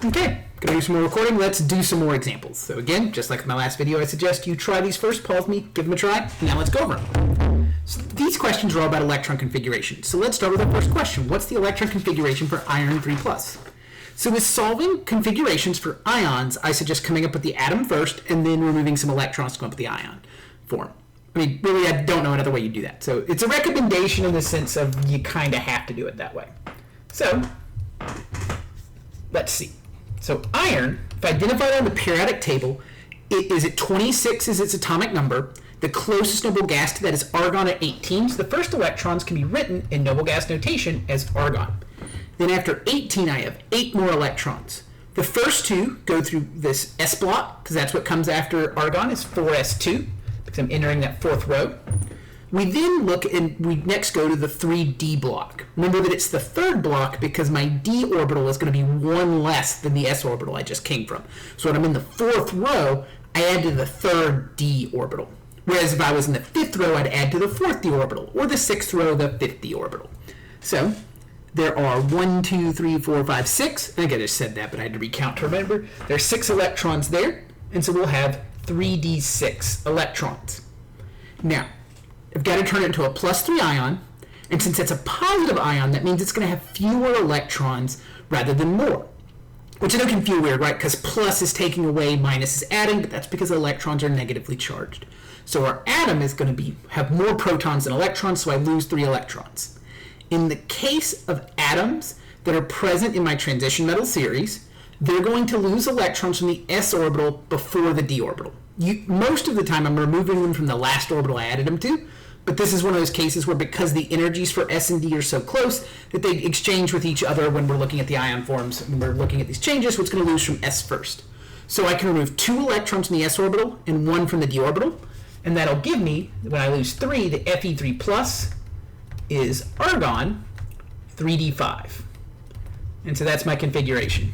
Okay, gonna do some more recording. Let's do some more examples. So again, just like my last video, I suggest you try these first, pause me, give them a try, and now let's go over them. So these questions are all about electron configuration. So let's start with our first question. What's the electron configuration for iron 3+? So with solving configurations for ions, I suggest coming up with the atom first and then removing some electrons to come up with the ion form. I mean, really, I don't know another way you do that. So it's a recommendation in the sense of you kind of have to do it that way. So let's see. So iron, if identified on the periodic table, it is at 26 is its atomic number. The closest noble gas to that is argon at 18. So the first electrons can be written in noble gas notation as argon. Then after 18, I have 8 more electrons. The first 2 go through this S block, because that's what comes after argon, is 4s2, because I'm entering that 4th row. We then look and we next go to the 3d block. Remember that it's the 3rd block because my d orbital is going to be 1 less than the s orbital I just came from. So when I'm in the 4th row, I add to the 3rd d orbital. Whereas if I was in the 5th row, I'd add to the 4th d orbital, or the 6th row, the 5th d orbital. So there are 1, 2, 3, 4, 5, 6. I think I just said that, but I had to recount to remember. There are 6 electrons there, and so we'll have 3d6 electrons. Now, I've got to turn it into a +3 ion, and since it's a positive ion, that means it's going to have fewer electrons rather than more. Which I know can feel weird, right? Because plus is taking away, minus is adding, but that's because the electrons are negatively charged. So our atom is going to have more protons than electrons, so I lose 3 electrons. In the case of atoms that are present in my transition metal series, they're going to lose electrons from the s orbital before the d orbital. Most of the time, I'm removing them from the last orbital I added them to, but this is one of those cases where because the energies for S and D are so close that they exchange with each other when we're looking at the ion forms, when we're looking at these changes, what's going to lose from S first. So I can remove 2 electrons from the s orbital and 1 from the d orbital, and that'll give me, when I lose 3, the Fe3+ is argon 3d5. And so that's my configuration.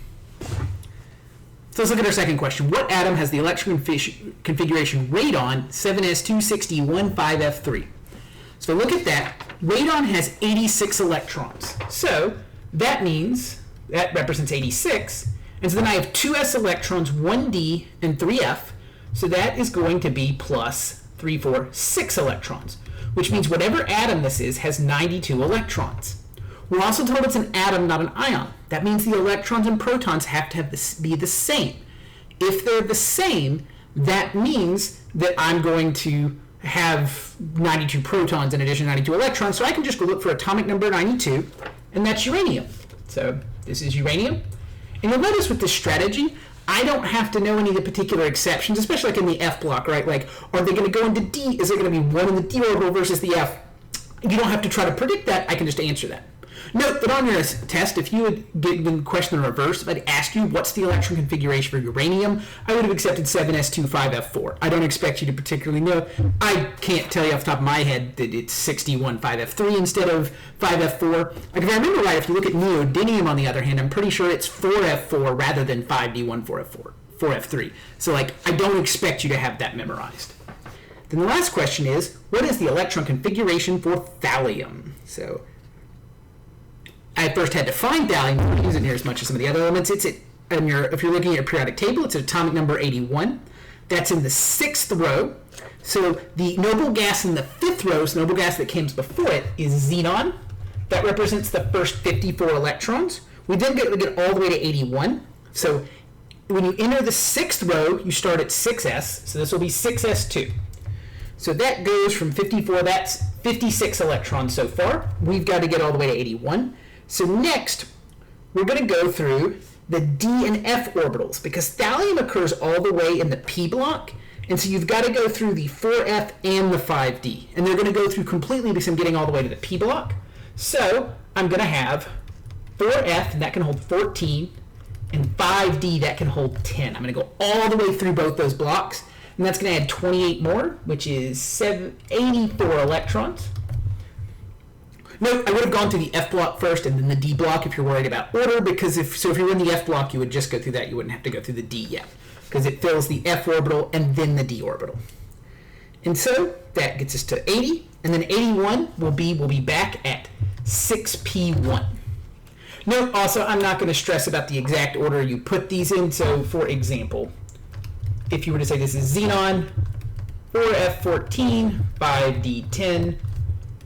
So let's look at our second question. What atom has the electron configuration radon 7s26015F3? So look at that. Radon has 86 electrons. So that means that represents 86. And so then I have 2s electrons, 1d, and 3f. So that is going to be plus 3, 4, 6 electrons, which means whatever atom this is has 92 electrons. We're also told it's an atom, not an ion. That means the electrons and protons have to be the same. If they're the same, that means that I'm going to have 92 protons in addition to 92 electrons, so I can just go look for atomic number 92, and that's uranium. So this is uranium. And you'll notice with this strategy, I don't have to know any of the particular exceptions, especially like in the F block, right? Like, are they going to go into D? Is there going to be 1 in the D orbital versus the F? You don't have to try to predict that. I can just answer that. Note that on your test, if you had given the question in reverse, if I'd asked you what's the electron configuration for uranium, I would have accepted 7s2 5f4. I don't expect you to particularly know. I can't tell you off the top of my head that it's 61 5f3 instead of 5f4. Like if I remember right, if you look at neodymium on the other hand, I'm pretty sure it's 4f4 rather than 5d1 4f3. So like I don't expect you to have that memorized. Then the last question is, what is the electron configuration for thallium? So I first had to find thallium. I don't use it near as much as some of the other elements. If you're looking at your periodic table, it's at atomic number 81. That's in the 6th row. So the noble gas in the 5th row, so noble gas that comes before it, is xenon. That represents the first 54 electrons. We then get all the way to 81. So when you enter the 6th row, you start at 6s. So this will be 6s2. So that goes from 54, that's 56 electrons so far. We've got to get all the way to 81. So next, we're going to go through the D and F orbitals because thallium occurs all the way in the P block, and so you've got to go through the 4F and the 5D, and they're going to go through completely because I'm getting all the way to the P block. So I'm going to have 4F, and that can hold 14, and 5D, that can hold 10. I'm going to go all the way through both those blocks, and that's going to add 28 more, which is 84 electrons. Note, I would have gone through the F block first and then the D block if you're worried about order, because if you're in the F block, you would just go through that. You wouldn't have to go through the D yet, because it fills the F orbital and then the D orbital. And so that gets us to 80, and then 81 will be back at 6p1. No, also, I'm not going to stress about the exact order you put these in. So, for example, if you were to say this is xenon, 4F14, 5D10,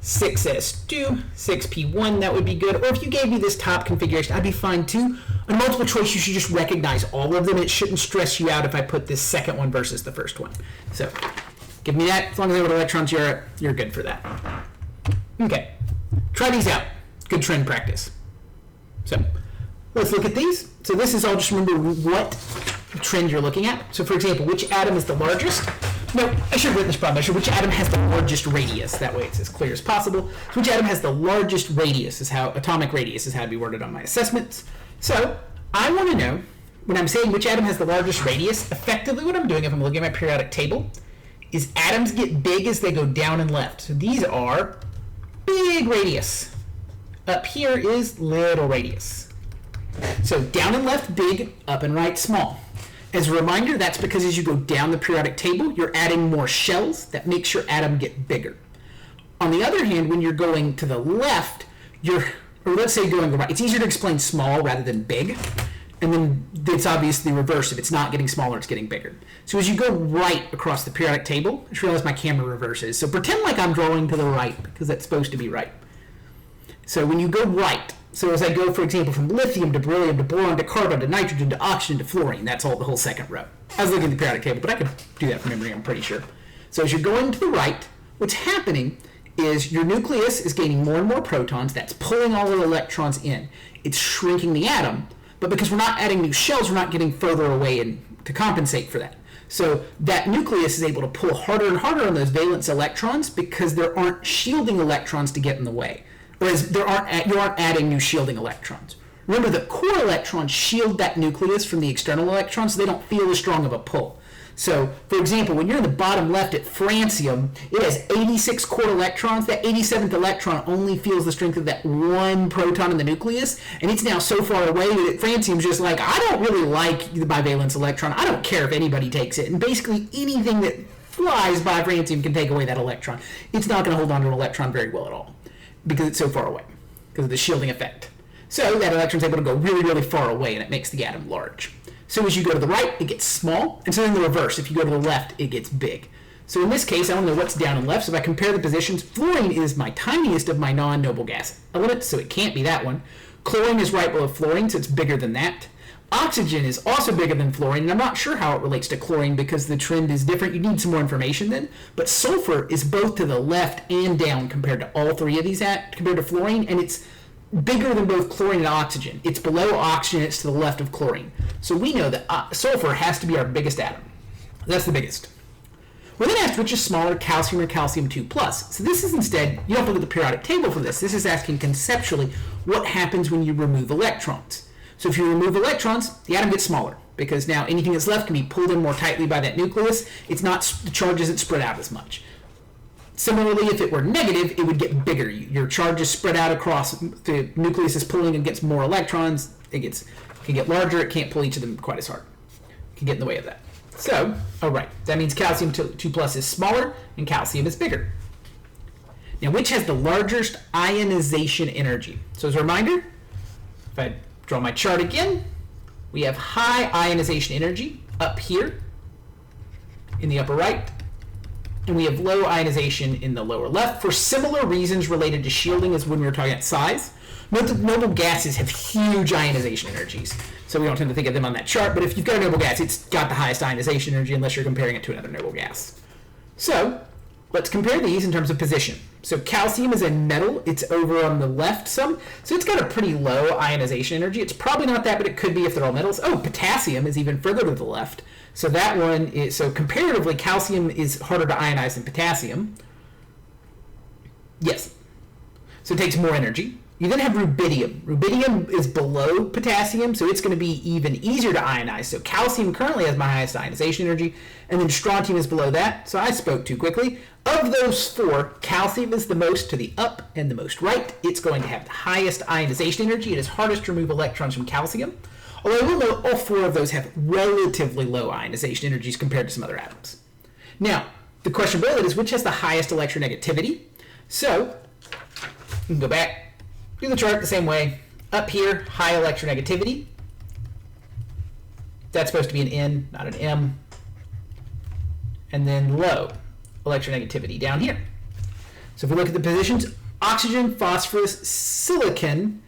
6S2, 6P1, that would be good. Or if you gave me this top configuration, I'd be fine too. On multiple choice, you should just recognize all of them. It shouldn't stress you out if I put this second one versus the first one. So give me that. As long as I put electrons, you're good for that. Okay, try these out. Good trend practice. So let's look at these. So this is all, just remember what trend you're looking at. So for example, which atom is the largest? No, I should have written this problem. I should, which atom has the largest radius? That way it's as clear as possible. So which atom has the largest radius is how, atomic radius is how to be worded on my assessments. So I want to know, when I'm saying which atom has the largest radius, effectively what I'm doing if I'm looking at my periodic table is atoms get big as they go down and left. So these are big radius. Up here is little radius. So down and left, big, up and right, small. As a reminder, that's because as you go down the periodic table, you're adding more shells. That makes your atom get bigger. On the other hand, when you're going to the left, or let's say going right, it's easier to explain small rather than big. And then it's obviously reverse. If it's not getting smaller, it's getting bigger. So as you go right across the periodic table, I just realized my camera reverses. So pretend like I'm drawing to the right, because that's supposed to be right. So when you go right, so as I go, for example, from lithium to beryllium to boron to carbon to nitrogen to oxygen to fluorine, that's all the whole second row. I was looking at the periodic table, but I could do that from memory, I'm pretty sure. So as you're going to the right, what's happening is your nucleus is gaining more and more protons. That's pulling all the electrons in. It's shrinking the atom, but because we're not adding new shells, we're not getting further away to compensate for that. So that nucleus is able to pull harder and harder on those valence electrons because there aren't shielding electrons to get in the way. Whereas you aren't adding new shielding electrons. Remember, the core electrons shield that nucleus from the external electrons, so they don't feel as strong of a pull. So, for example, when you're in the bottom left at francium, it has 86 core electrons. That 87th electron only feels the strength of that one proton in the nucleus, and it's now so far away that francium's just like, I don't really like the bivalence electron. I don't care if anybody takes it. And basically anything that flies by francium can take away that electron. It's not going to hold on to an electron very well at all, because it's so far away, because of the shielding effect. So that electron's able to go really, really far away, and it makes the atom large. So as you go to the right, it gets small, and so in the reverse, if you go to the left, it gets big. So in this case, I don't know what's down and left, so if I compare the positions, fluorine is my tiniest of my non-noble gas elements, so it can't be that one. Chlorine is right below fluorine, so it's bigger than that. Oxygen is also bigger than fluorine, and I'm not sure how it relates to chlorine because the trend is different. You need some more information then. But sulfur is both to the left and down compared to all three of these compared to fluorine, and it's bigger than both chlorine and oxygen. It's below oxygen, it's to the left of chlorine. So we know that sulfur has to be our biggest atom. That's the biggest. We're then asked which is smaller, calcium or calcium 2+. So this is instead, you don't have to look at the periodic table for this. This is asking conceptually what happens when you remove electrons. So if you remove electrons, the atom gets smaller because now anything that's left can be pulled in more tightly by that nucleus. It's not, the charge isn't spread out as much. Similarly, if it were negative, it would get bigger. Your charge is spread out across, the nucleus is pulling and gets more electrons. It can get larger. It can't pull each of them quite as hard. It can get in the way of that. So, that means calcium 2+ is smaller and calcium is bigger. Now, which has the largest ionization energy? So as a reminder, if I draw my chart again, we have high ionization energy up here in the upper right, and we have low ionization in the lower left for similar reasons related to shielding as when we were talking about size. Note that noble gases have huge ionization energies, so we don't tend to think of them on that chart, but if you've got a noble gas, it's got the highest ionization energy unless you're comparing it to another noble gas. So let's compare these in terms of position. So calcium is a metal. It's over on the left some. So it's got a pretty low ionization energy. It's probably not that, but it could be if they're all metals. Oh, potassium is even further to the left. So that one is, so comparatively, calcium is harder to ionize than potassium. Yes. So it takes more energy. You then have rubidium. Rubidium is below potassium, so it's going to be even easier to ionize. So calcium currently has my highest ionization energy, and then strontium is below that. So I spoke too quickly. Of those four, calcium is the most to the up and the most right. It's going to have the highest ionization energy. It is hardest to remove electrons from calcium. Although I will note all four of those have relatively low ionization energies compared to some other atoms. Now, the question below it is which has the highest electronegativity? So, you can go back, do the chart the same way. Up here, high electronegativity. That's supposed to be an N, not an M. And then low electronegativity down here. So if we look at the positions, oxygen, phosphorus, silicon,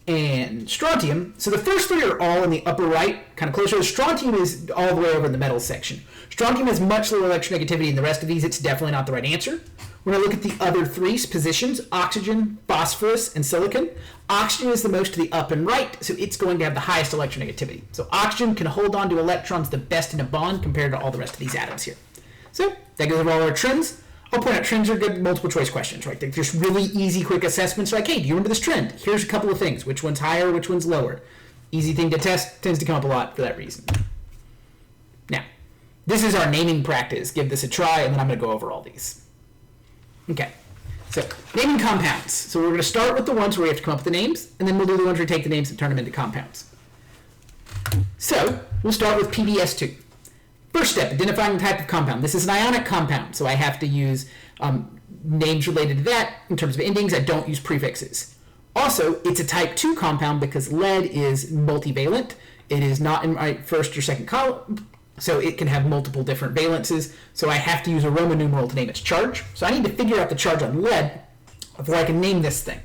and strontium. So the first three are all in the upper right, kind of closer. Strontium is all the way over in the metal section. Strontium has much lower electronegativity than the rest of these. It's definitely not the right answer. We're going to look at the other three positions, oxygen, phosphorus, and silicon. Oxygen is the most to the up and right, so it's going to have the highest electronegativity. So oxygen can hold on to electrons the best in a bond compared to all the rest of these atoms here. So that goes over all our trends. I'll point out trends are good multiple choice questions, right? They're just really easy, quick assessments. Like, hey, do you remember this trend? Here's a couple of things. Which one's higher, which one's lower? Easy thing to test, tends to come up a lot for that reason. Now, this is our naming practice. Give this a try, and then I'm going to go over all these. Okay, so naming compounds. So we're going to start with the ones where we have to come up with the names, and then we'll do the ones where we take the names and turn them into compounds. So we'll start with PBS2. First step, identifying the type of compound. This is an ionic compound, so I have to use names related to that. In terms of endings, I don't use prefixes. Also, it's a type 2 compound because lead is multivalent. It is not in my first or second column, so it can have multiple different valences. So I have to use a Roman numeral to name its charge. So I need to figure out the charge on lead before I can name this thing.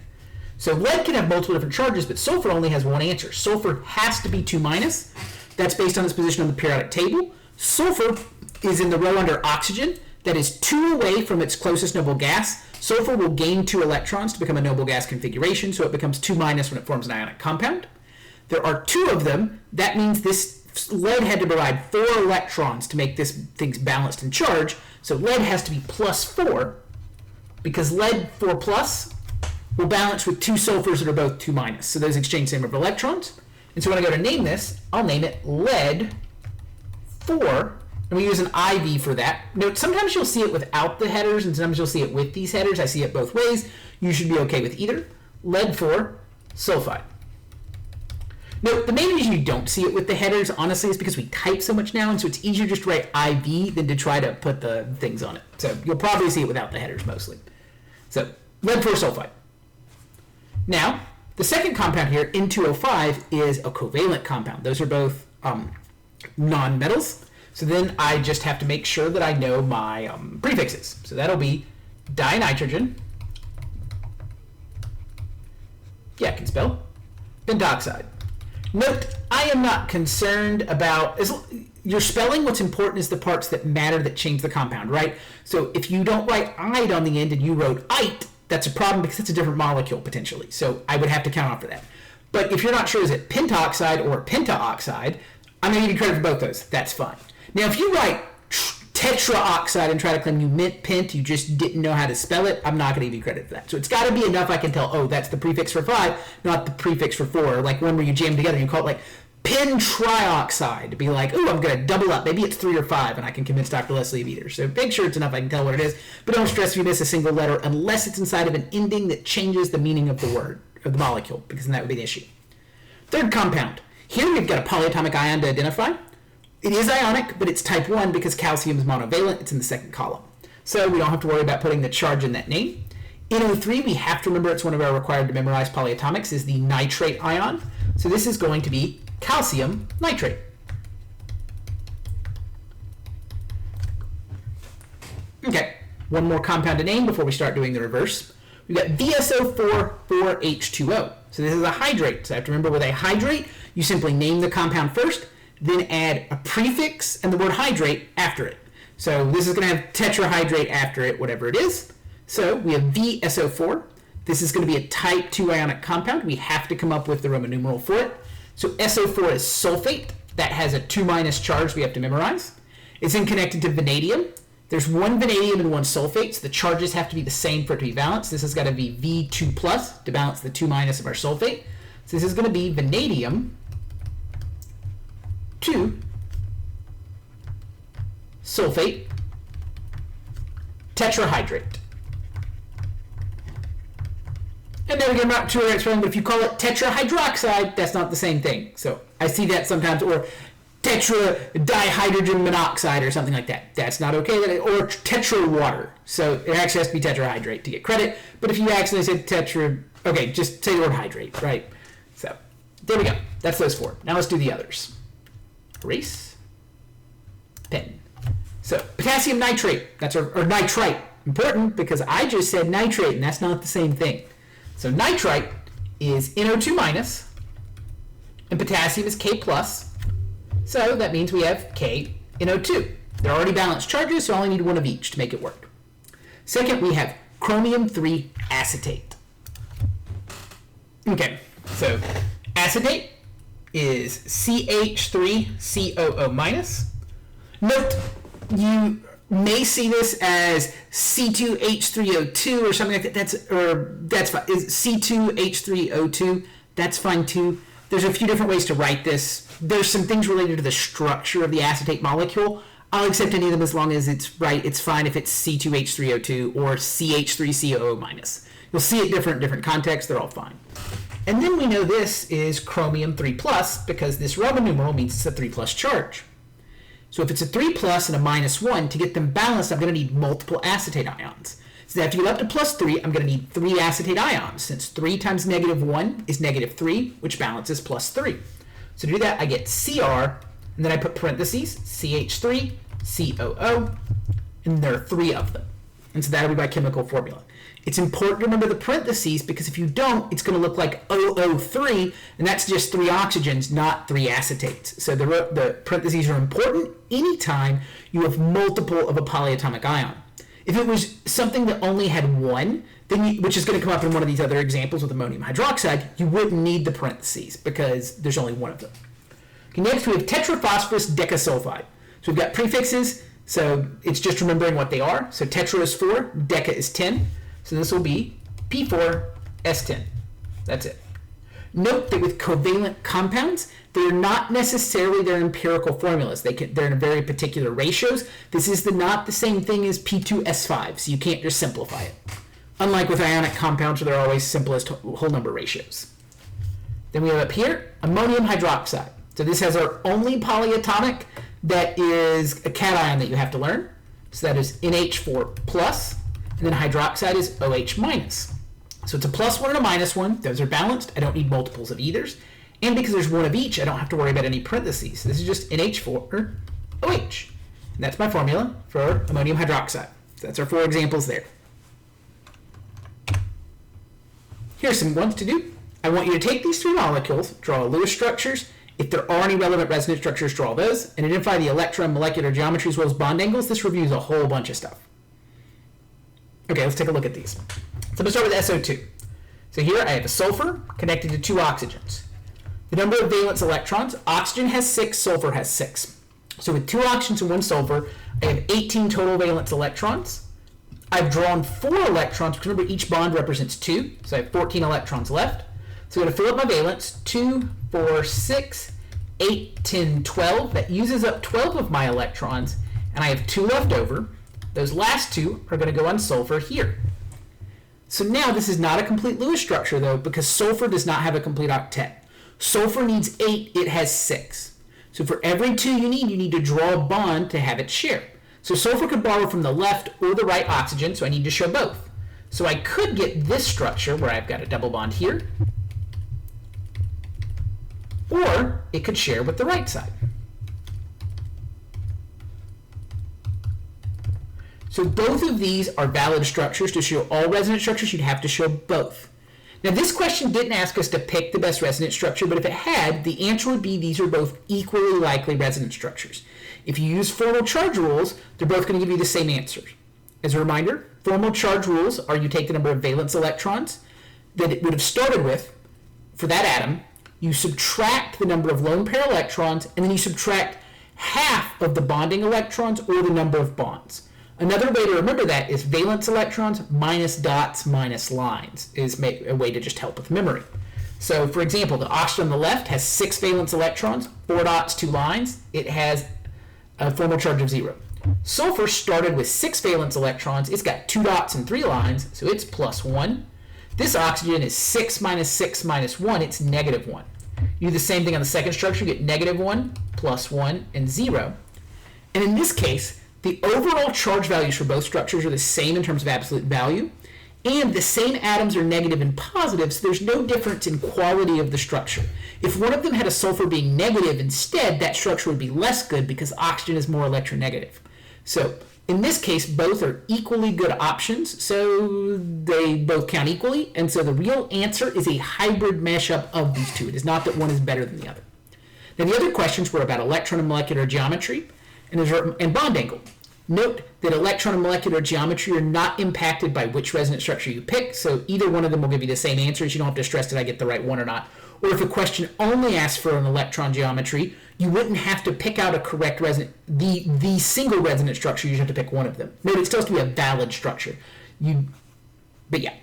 So lead can have multiple different charges, but sulfur only has one answer. Sulfur has to be 2-. That's based on its position on the periodic table. Sulfur is in the row under oxygen. That is 2 away from its closest noble gas. Sulfur will gain 2 electrons to become a noble gas configuration, so it becomes 2- when it forms an ionic compound. There are 2 of them. That means this lead had to provide 4 electrons to make this thing's balanced in charge. So lead has to be +4 because lead 4+ will balance with 2 sulfurs that are both 2-. So those exchange same number of electrons. And so when I go to name this, I'll name it lead 4, and we use an IV for that. Note, sometimes you'll see it without the headers, and sometimes you'll see it with these headers. I see it both ways. You should be okay with either. Lead 4 sulfide. Note, the main reason you don't see it with the headers, honestly, is because we type so much now, and so it's easier just to write IV than to try to put the things on it. So you'll probably see it without the headers mostly. So lead 4 sulfide. Now, the second compound here, N2O5, is a covalent compound. Those are both non-metals. So then I just have to make sure that I know my prefixes. So that'll be dinitrogen. Yeah, I can spell. Pentoxide. Note, I am not concerned about your spelling. What's important is the parts that matter that change the compound, right? So if you don't write "ide" on the end and you wrote "ite," that's a problem because it's a different molecule potentially. So I would have to count off for that. But if you're not sure is it pentoxide or pentaoxide, I'm going to give you credit for both those. That's fine. Now, if you write tetraoxide and try to claim you meant pent, you just didn't know how to spell it, I'm not going to give you credit for that. So it's got to be enough I can tell, oh, that's the prefix for 5, not the prefix for 4. Like one where you jam together and you call it like pentrioxide. To be like, oh, I'm going to double up. Maybe it's 3 or 5, and I can convince Dr. Leslie of either. So make sure it's enough I can tell what it is. But don't stress if you miss a single letter unless it's inside of an ending that changes the meaning of the word, or the molecule, because then that would be the issue. Third compound. Here we've got a polyatomic ion to identify. It is ionic, but it's type 1 because calcium is monovalent. It's in the second column. So we don't have to worry about putting the charge in that name. NO3, we have to remember it's one of our required to memorize polyatomics, is the nitrate ion. So this is going to be calcium nitrate. Okay, one more compound to name before we start doing the reverse. We've got VSO4,4H2O. So this is a hydrate. So I have to remember with a hydrate, you simply name the compound first, then add a prefix and the word hydrate after it. So this is going to have tetrahydrate after it, whatever it is. So we have VSO4. This is going to be a type 2 ionic compound. We have to come up with the Roman numeral for it. So SO4 is sulfate. That has a 2- charge we have to memorize. It's then connected to vanadium. There's 1 vanadium and 1 sulfate, so the charges have to be the same for it to be balanced. This has got to be V2+ to balance the 2- of our sulfate. So this is going to be vanadium 2 sulfate tetrahydrate. And then again, I'm not sure it's wrong, but if you call it tetrahydroxide, that's not the same thing. So I see that sometimes, or tetra-dihydrogen monoxide or something like that. That's not okay. Or tetra water. So it actually has to be tetrahydrate to get credit. But if you accidentally said tetra, okay, just say the word hydrate, right? So There we go. That's those 4. Now let's do the others. Erase. Pen. So potassium nitrate, or nitrite. Important because I just said nitrate and that's not the same thing. So nitrite is NO2 minus and potassium is K plus. So that means we have K NO2. They're already balanced charges, so I only need one of each to make it work. Second, we have chromium 3 acetate. Okay, so acetate is CH3COO minus. Note, you may see this as C2H3O2 or something like that. That's fine. Is C2H3O2. That's fine too. There's a few different ways to write this. There's some things related to the structure of the acetate molecule. I'll accept any of them as long as it's right. It's fine if it's C2H3O2 or CH3COO minus. You'll see it different contexts. They're all fine. And then we know this is chromium 3 plus because this Roman numeral means it's a 3 plus charge. So if it's a 3 plus and a minus 1, to get them balanced, I'm going to need multiple acetate ions. So that to get up to plus 3, I'm going to need 3 acetate ions, since 3 times negative 1 is negative 3, which balances plus 3. So to do that, I get Cr, and then I put parentheses, CH3, COO, and there are 3 of them. And so that'll be my chemical formula. It's important to remember the parentheses because if you don't, it's going to look like OO3, and that's just 3 oxygens, not 3 acetates. So the parentheses are important anytime you have multiple of a polyatomic ion. If it was something that only had 1, then which is going to come up in one of these other examples with ammonium hydroxide, you wouldn't need the parentheses because there's only 1 of them. Okay, next we have tetraphosphorus decasulfide. So we've got prefixes, so it's just remembering what they are. So tetra is 4, deca is 10. So this will be P4S10. That's it. Note that with covalent compounds, they're not necessarily their empirical formulas. They're in very particular ratios. This is not the same thing as P2S5, so you can't just simplify it. Unlike with ionic compounds where they're always simplest whole number ratios. Then we have up here ammonium hydroxide. So this has our only polyatomic that is a cation that you have to learn. So that is NH4 plus. And then hydroxide is OH minus. So it's a plus 1 and a minus 1. Those are balanced. I don't need multiples of either's. And because there's 1 of each, I don't have to worry about any parentheses. This is just NH4 or OH. And that's my formula for ammonium hydroxide. So that's our 4 examples there. Here's some ones to do. I want you to take these 3 molecules, draw Lewis structures. If there are any relevant resonance structures, draw those, and identify the electron molecular geometry as well as bond angles. This reviews a whole bunch of stuff. Okay, let's take a look at these. So I'm going to start with SO2. So here I have a sulfur connected to 2 oxygens. The number of valence electrons, oxygen has 6, sulfur has 6. So with 2 oxygens and 1 sulfur, I have 18 total valence electrons. I've drawn 4 electrons, because remember each bond represents 2, so I have 14 electrons left. So I'm going to fill up my valence, 2, 4, 6, 8, 10, 12. That uses up 12 of my electrons, and I have 2 left over. Those last 2 are going to go on sulfur here. So now this is not a complete Lewis structure though, because sulfur does not have a complete octet. Sulfur needs 8, it has 6. So for every 2 you need to draw a bond to have it share. So sulfur could borrow from the left or the right oxygen, so I need to show both. So I could get this structure where I've got a double bond here, or it could share with the right side. So both of these are valid structures. To show all resonance structures, you'd have to show both. Now this question didn't ask us to pick the best resonance structure, but if it had, the answer would be these are both equally likely resonance structures. If you use formal charge rules, they're both going to give you the same answers. As a reminder, formal charge rules are you take the number of valence electrons that it would have started with for that atom, you subtract the number of lone pair electrons, and then you subtract half of the bonding electrons or the number of bonds. Another way to remember that is valence electrons minus dots minus lines is a way to just help with memory. So for example, the oxygen on the left has 6 valence electrons, 4 dots, 2 lines. It has a formal charge of 0. Sulfur started with 6 valence electrons. It's got 2 dots and 3 lines, so it's plus 1. This oxygen is 6 minus 1. It's negative 1. You do the same thing on the second structure. You get negative 1, plus 1, and 0. And in this case, the overall charge values for both structures are the same in terms of absolute value, and the same atoms are negative and positive, so there's no difference in quality of the structure. If one of them had a sulfur being negative instead, that structure would be less good because oxygen is more electronegative. So in this case, both are equally good options, so they both count equally, and so the real answer is a hybrid mashup of these two. It is not that one is better than the other. Now the other questions were about electron and molecular geometry and bond angle. Note that electron and molecular geometry are not impacted by which resonance structure you pick, so either one of them will give you the same answers. You don't have to stress did I get the right one or not. Or if a question only asks for an electron geometry, you wouldn't have to pick out a correct the single resonance structure. You just have to pick one of them. Note it still has to be a valid structure. But yeah.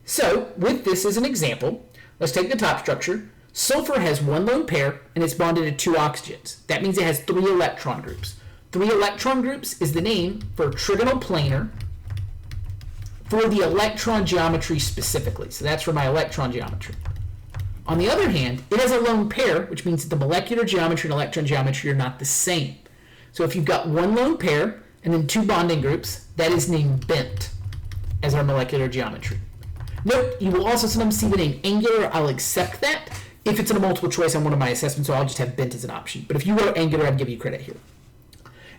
So with this as an example, let's take the top structure. Sulfur has one lone pair and it's bonded to two oxygens. That means it has 3 electron groups. 3 electron groups is the name for trigonal planar for the electron geometry specifically. So that's for my electron geometry. On the other hand, it has a lone pair, which means that the molecular geometry and electron geometry are not the same. So if you've got one lone pair and then 2 bonding groups, that is named bent as our molecular geometry. Note, you will also sometimes see the name angular. I'll accept that if it's in a multiple choice on one of my assessments, so I'll just have bent as an option. But if you wrote angular, I'd give you credit here.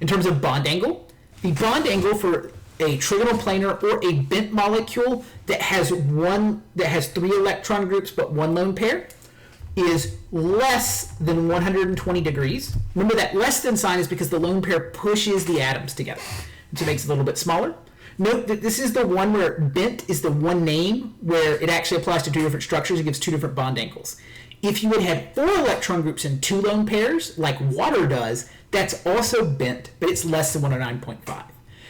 In terms of bond angle, the bond angle for a trigonal planar or a bent molecule that has 3 electron groups but 1 lone pair is less than 120 degrees. Remember that less than sign is because the lone pair pushes the atoms together, so it makes it a little bit smaller. Note that this is the one where bent is the one name where it actually applies to 2 different structures. It gives 2 different bond angles. If you would have 4 electron groups and 2 lone pairs, like water does, that's also bent, but it's less than 109.5.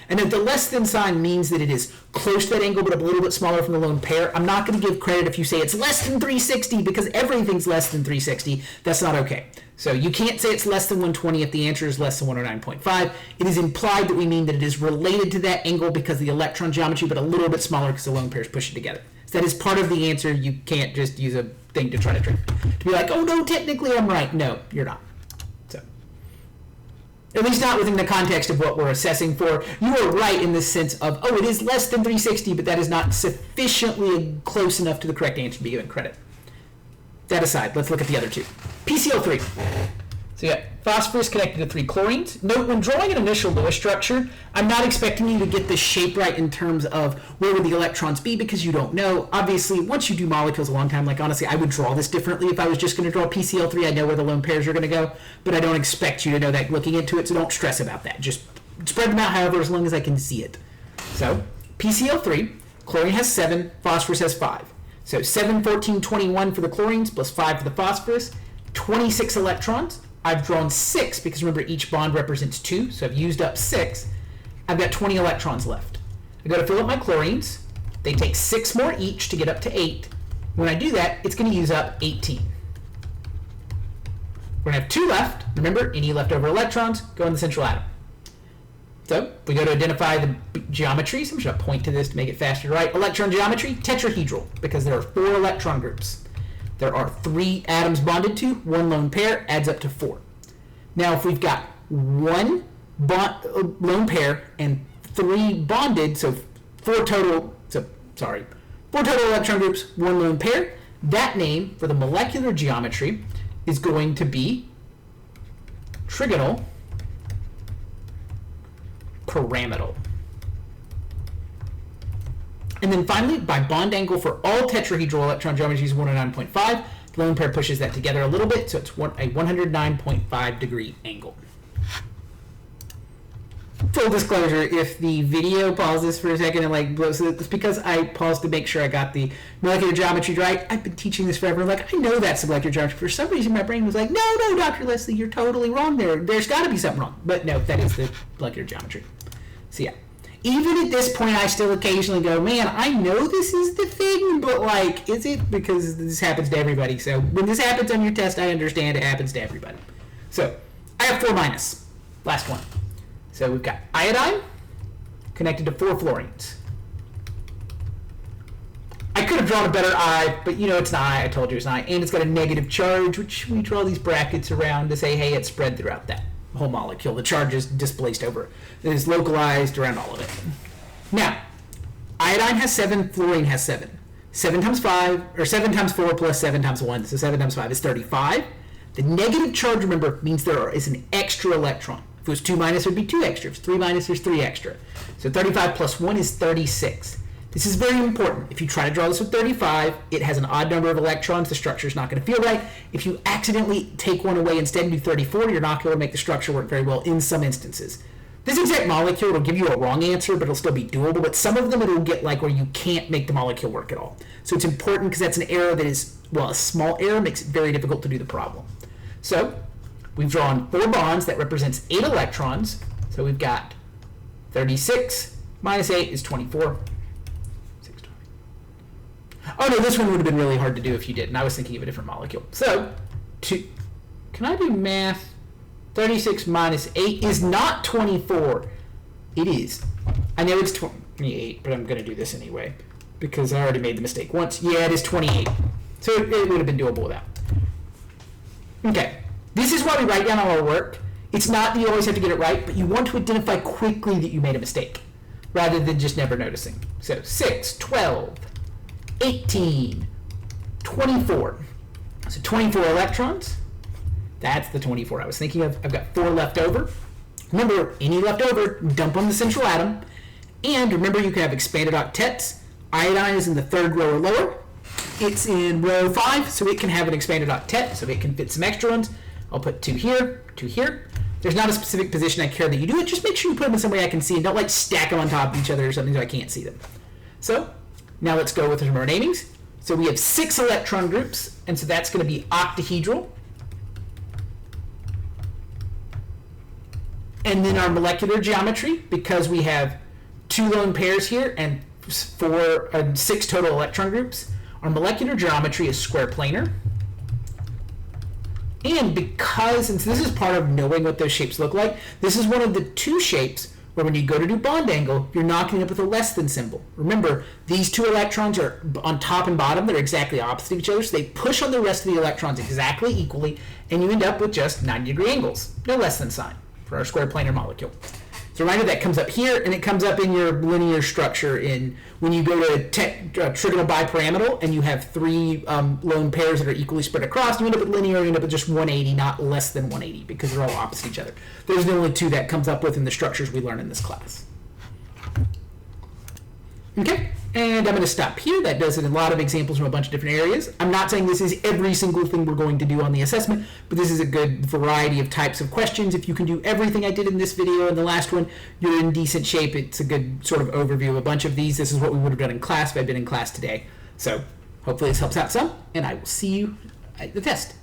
And if the less than sign means that it is close to that angle, but a little bit smaller from the lone pair, I'm not going to give credit if you say it's less than 360 because everything's less than 360. That's not okay. So you can't say it's less than 120 if the answer is less than 109.5. It is implied that we mean that it is related to that angle because of the electron geometry, but a little bit smaller because the lone pairs push it together. So that is part of the answer. You can't just use a thing to try to trick. To be like, oh no, technically I'm right. No, you're not. So, at least not within the context of what we're assessing for. You are right in the sense of, oh, it is less than 360, but that is not sufficiently close enough to the correct answer to be given credit. That aside, let's look at the other 2. PCl3. So yeah, phosphorus connected to 3 chlorines. Note, when drawing an initial Lewis structure, I'm not expecting you to get the shape right in terms of where would the electrons be because you don't know. Obviously, once you do molecules a long time, like honestly, I would draw this differently if I was just going to draw PCl3. I know where the lone pairs are going to go, but I don't expect you to know that looking into it, so don't stress about that. Just spread them out however, as long as I can see it. So, PCl3, chlorine has 7, phosphorus has 5. So 7, 14, 21 for the chlorines plus 5 for the phosphorus, 26 electrons. I've drawn 6 because remember each bond represents 2, so I've used up 6. I've got 20 electrons left. I go to fill up my chlorines. They take 6 more each to get up to 8. When I do that, it's going to use up 18. We're going to have 2 left. Remember, any leftover electrons go in the central atom. So we go to identify the geometries. I'm just going to point to this to make it faster to write. Electron geometry, tetrahedral, because there are 4 electron groups. There are 3 atoms bonded to, 1 lone pair adds up to 4. Now, if we've got 1 lone pair and 3 bonded, so 4 total electron groups, 1 lone pair, that name for the molecular geometry is going to be trigonal pyramidal. And then finally, by bond angle for all tetrahedral electron geometries, 109.5. The lone pair pushes that together a little bit, so it's a 109.5 degree angle. Full disclosure, if the video pauses for a second and it's because I paused to make sure I got the molecular geometry right. I've been teaching this forever. I know that's molecular geometry. For some reason, my brain was like, no, Dr. Leslie, you're totally wrong there. There's got to be something wrong. But no, that is the molecular geometry. So yeah. Even at this point, I still occasionally go, man, I know this is the thing, but is it? Because this happens to everybody. So when this happens on your test, I understand it happens to everybody. So I have 4 minus. Last one. So we've got iodine connected to 4 fluorines. I could have drawn a better eye, but it's an eye. I told you it's an eye. And it's got a negative charge, which we draw these brackets around to say, hey, it's spread throughout that whole molecule. The charge is displaced over. It is localized around all of it. Now, iodine has 7, fluorine has 7. 7 times 5, or 7 times 4 plus 7 times 1, so 7 times 5 is 35. The negative charge, remember, means there is an extra electron. If it was 2 minus, it would be 2 extra. If it's 3 minus, there's 3 extra. So 35 plus 1 is 36. This is very important. If you try to draw this with 35, it has an odd number of electrons. The structure is not going to feel right. If you accidentally take one away instead and do 34, you're not going to make the structure work very well in some instances. This exact molecule will give you a wrong answer, but it'll still be doable. But some of them it'll get like where you can't make the molecule work at all. So it's important because that's an error that is, well, a small error makes it very difficult to do the problem. So we've drawn 4 bonds that represents 8 electrons. So we've got 36 minus 8 is 24. Oh no, this one would have been really hard to do if you didn't. I was thinking of a different molecule. So, can I do math? 36 minus 8 is not 24. It is. I know it's 28, but I'm going to do this anyway because I already made the mistake once. Yeah, it is 28. So it would have been doable without. Okay, this is why we write down all our work. It's not that you always have to get it right, but you want to identify quickly that you made a mistake rather than just never noticing. So 6, 12, 18, 24. So 24 electrons. That's the 24 I was thinking of. I've got 4 left over. Remember, any left over, dump on the central atom. And remember, you can have expanded octets. Iodine is in the 3rd row or lower. It's in row 5, so it can have an expanded octet, so it can fit some extra ones. I'll put 2 here, 2 here. There's not a specific position I care that you do it. Just make sure you put them in some way I can see, and don't like stack them on top of each other or something so I can't see them. So now let's go with some more namings. So we have 6 electron groups, and so that's going to be octahedral. And then our molecular geometry, because we have 2 lone pairs here and 6 total electron groups, our molecular geometry is square planar. And because, and so this is part of knowing what those shapes look like, this is one of the 2 shapes where when you go to do bond angle, you're not coming up with a less than symbol. Remember, these 2 electrons are on top and bottom. They're exactly opposite of each other, so they push on the rest of the electrons exactly equally, and you end up with just 90-degree angles, no less than sign, for our square planar molecule. So reminder, that comes up here, and it comes up in your linear structure in when you go to trigonal bipyramidal, and you have 3 lone pairs that are equally spread across. You end up with linear, you end up with just 180, not less than 180, because they're all opposite each other. Those are the only 2 that comes up with in the structures we learn in this class. Okay, and I'm going to stop here. That does it in a lot of examples from a bunch of different areas. I'm not saying this is every single thing we're going to do on the assessment, but this is a good variety of types of questions. If you can do everything I did in this video and the last one, you're in decent shape. It's a good sort of overview of a bunch of these. This is what we would have done in class if I'd been in class today. So hopefully this helps out some, and I will see you at the test.